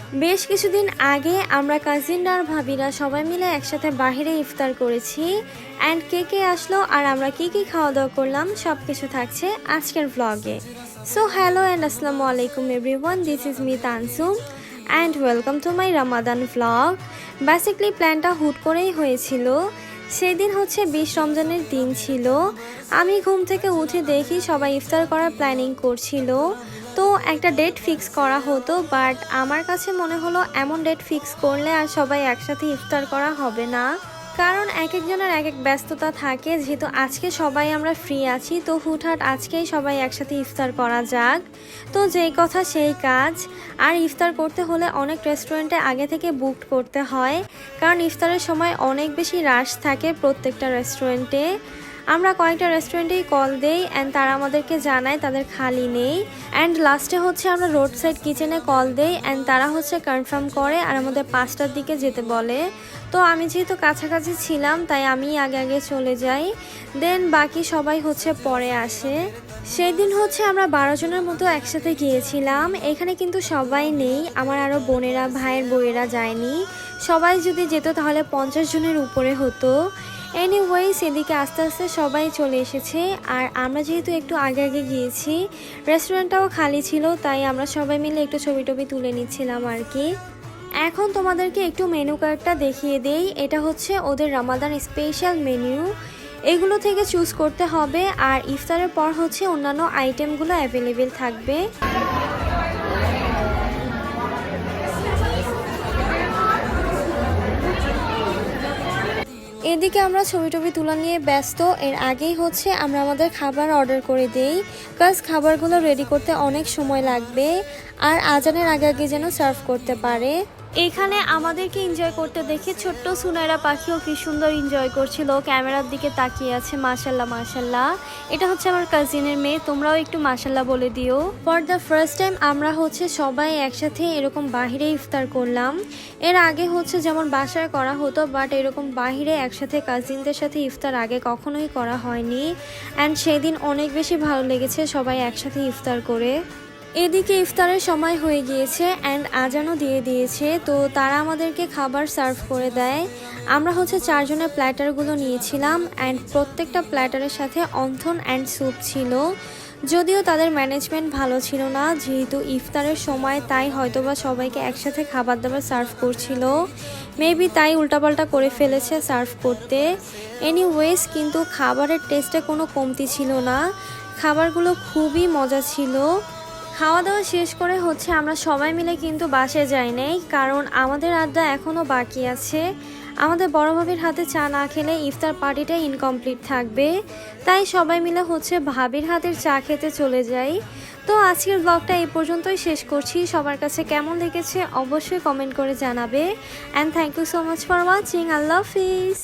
বেশ কিছুদিন আগে আমরা কাজিনরা আর ভাবিরা সবাই মিলে একসাথে বাইরে ইফতার করেছি। অ্যান্ড কে কে আসলো আর আমরা কি কি খাওয়া দাওয়া করলাম সব কিছু থাকছে আজকের ব্লগে। সো হ্যালো অ্যান্ড আসসালামু আলাইকুম everyone, this is me Tansum and welcome to my Ramadan vlog. Basically প্ল্যানটা হুট করেই হয়েছিল। সেদিন হচ্ছে 20 রমজানের দিন ছিল। আমি ঘুম থেকে উঠে দেখি সবাই ইফতার করার প্ল্যানিং করছিল। তো একটা ডেট ফিক্স করা হতো, বাট আমার কাছে মনে হলো এমন ডেট ফিক্স করলে আর সবাই একসাথে ইফতার করা হবে না, কারণ এক একজনের এক এক ব্যস্ততা থাকে। যেহেতু আজকে সবাই আমরা ফ্রি আছি, তো হুটহাট আজকেই সবাই একসাথে ইফতার করা যাক। তো যেই কথা সেই কাজ। আর ইফতার করতে হলে অনেক রেস্টুরেন্টে আগে থেকে বুক করতে হয়, কারণ ইফতারের সময় অনেক বেশি রাশ থাকে প্রত্যেকটা রেস্টুরেন্টে। আমরা কয়েকটা রেস্টুরেন্টেই কল দেই অ্যান্ড তারা আমাদেরকে জানায় তাদের খালি নেই। অ্যান্ড লাস্টে হচ্ছে আমরা রোড সাইড কিচেনে কল দেই অ্যান্ড তারা হচ্ছে কনফার্ম করে আর আমাদের 5টার দিকে যেতে বলে। তো আমি যেহেতু কাছাকাছি ছিলাম তাই আমি আগে আগে চলে যাই, দেন বাকি সবাই হচ্ছে পরে আসে। সেই দিন হচ্ছে আমরা 12 জনের মতো একসাথে গিয়েছিলাম। এখানে কিন্তু সবাই নেই, আমার আরও বোনেরা ভাইয়ের বউয়েরা যায়নি। সবাই যদি যেত তাহলে 50 জনের উপরে হতো। এনিওয়েজ এদিকে আস্তে আস্তে সবাই চলে এসেছে, আর আমরা যেহেতু একটু আগে আগে গিয়েছি, রেস্টুরেন্টটাও খালি ছিল, তাই আমরা সবাই মিলে একটু ছবি টবি তুলে নিচ্ছিলাম আর কি। এখন তোমাদেরকে একটু মেনু কার্ডটা দেখিয়ে দেই। এটা হচ্ছে ওদের রমাদান স্পেশাল মেনু, এগুলো থেকে চুজ করতে হবে। আর ইফতারের পর হচ্ছে অন্যান্য আইটেমগুলো অ্যাভেলেবেল থাকবে। এদিকে আমরা ছবি টবি তোলা নিয়ে ব্যস্ত। এর আগেই হচ্ছে আমরা আমাদের খাবার অর্ডার করে দেই, কাজ খাবারগুলো রেডি করতে অনেক সময় লাগবে, আর আজানের আগে আগে যেন সার্ভ করতে পারে। এখানে আমাদেরকে এনজয় করতে দেখে ছোট্ট সুনাইরা পাখিও কি সুন্দর এনজয় করছিল, ক্যামেরার দিকে তাকিয়ে আছে। মাশাল্লাহ মাশাল্লাহ। এটা হচ্ছে আমার কাজিনের মেয়ে, তোমরাও একটু মাশাল্লাহ বলে দিও। ফর দ্য ফার্স্ট টাইম আমরা হচ্ছে সবাই একসাথে এরকম বাহিরে ইফতার করলাম। এর আগে হচ্ছে যেমন বাসায় করা হতো, বাট এরকম বাহিরে একসাথে কাজিনদের সাথে ইফতার আগে কখনোই করা হয়নি। অ্যান্ড সেদিন অনেক বেশি ভালো লেগেছে সবাই একসাথে ইফতার করে। এদিকে ইফতারের সময় হয়ে গিয়েছে অ্যান্ড আজানও দিয়ে দিয়েছে, তো তারা আমাদেরকে খাবার সার্ভ করে দেয়। আমরা হচ্ছে 4 জনের প্ল্যাটারগুলো নিয়েছিলাম অ্যান্ড প্রত্যেকটা প্ল্যাটারের সাথে অন্থন অ্যান্ড স্যুপ ছিল। যদিও তাদের ম্যানেজমেন্ট ভালো ছিল না, যেহেতু ইফতারের সময়, তাই হয়তোবা সবাইকে একসাথে খাবার দাবার সার্ভ করছিল, মেবি তাই উল্টাপাল্টা করে ফেলেছে সার্ভ করতে। এনিওয়েজ কিন্তু খাবারের টেস্টে কোনো কমতি ছিল না, খাবারগুলো খুবই মজা ছিল। খাওয়া দাওয়া শেষ করে হচ্ছে আমরা সবাই মিলে কিন্তু বাসায় যাই নাই, কারণ আমাদের আড্ডা এখনও বাকি আছে। আমাদের বড় ভাবির হাতে চা না খেলে ইফতার পার্টিটা ইনকমপ্লিট থাকবে, তাই সবাই মিলে হচ্ছে ভাবির হাতের চা খেতে চলে যাই। তো আজকের ব্লগটা এই পর্যন্তই শেষ করছি। সবার কাছে কেমন লেগেছে অবশ্যই কমেন্ট করে জানাবে। And thank you so much for watching. আল্লাহ হাফিজ।